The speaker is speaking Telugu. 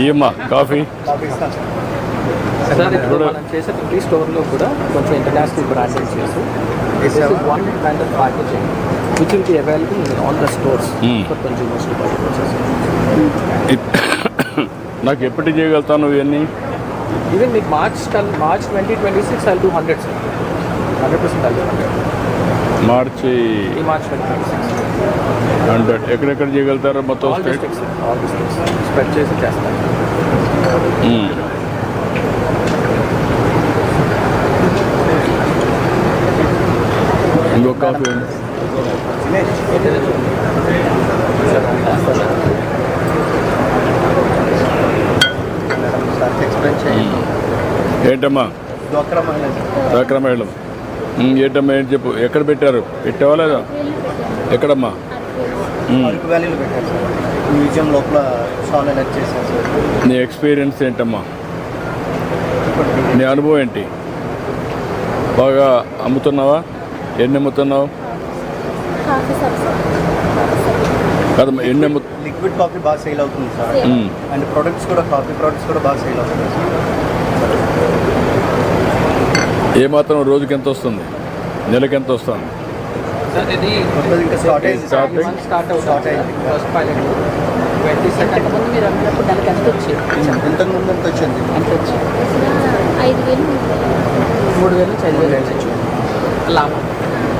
ఏమ్మా కాఫీ సార్ ఇప్పుడు మనం చేసే ప్రతి స్టోర్లో కూడా కొంచెం ఇంటర్నేషనల్ బ్రాండింగ్ చేసి this is one kind of packaging which will be available in all the stores for consumers to purchase. నాకు ఎప్పటి చేయగలుగుతాను ఇవన్నీ? ఈవెన్ మీకు March 2026 I'll do 100 sir, 100% I'll do 100 మార్చి ఈ మార్చ్ 2026 100. ఎక్కడెక్కడ చేయగలుగుతారో మొత్తం all state? Districts all districts spread చేసి చేస్తాను. ఇంకో కాఫీ ఏంటమ్మా? డ్వాక్రా మహిళ. ఏంటమ్మా ఏంటి చెప్పు, ఎక్కడ పెట్టారు? పెట్టావా లేదా? ఎక్కడమ్మా? అరకు వ్యాలీలో పెట్టారు సార్, మ్యూజియం లోపల షాల్ ఎలక్ట్ చేశారు సార్. నీ ఎక్స్పీరియన్స్ ఏంటమ్మా? నీ అనుభవం ఏంటి? బాగా అమ్ముతున్నావా? ఎన్ని అమ్ముతున్నావు? కదమ్మా, ఎన్ని లిక్విడ్ కాఫీ బాగా సేల్ అవుతుంది సార్, అండ్ ప్రొడక్ట్స్ కూడా కాఫీ ప్రొడక్ట్స్ కూడా బాగా సేల్ అవుతుంది సార్. ఏమాత్రం రోజుకి ఎంత వస్తుంది? నెలకి ఎంత వస్తుంది? సార్ ఇది ఇంకా స్టార్ట్ అయింది సార్, స్టార్ట్ అయింది ఫస్ట్ పైలట్ 22nd ముందు మీరు అన్నప్పుడు దానికి ఎంత వచ్చింది? ఇంతకుముందు ఎంత వచ్చింది? ఎంత వచ్చింది? 5,000 3,000 నుంచి 5,000 లాభం.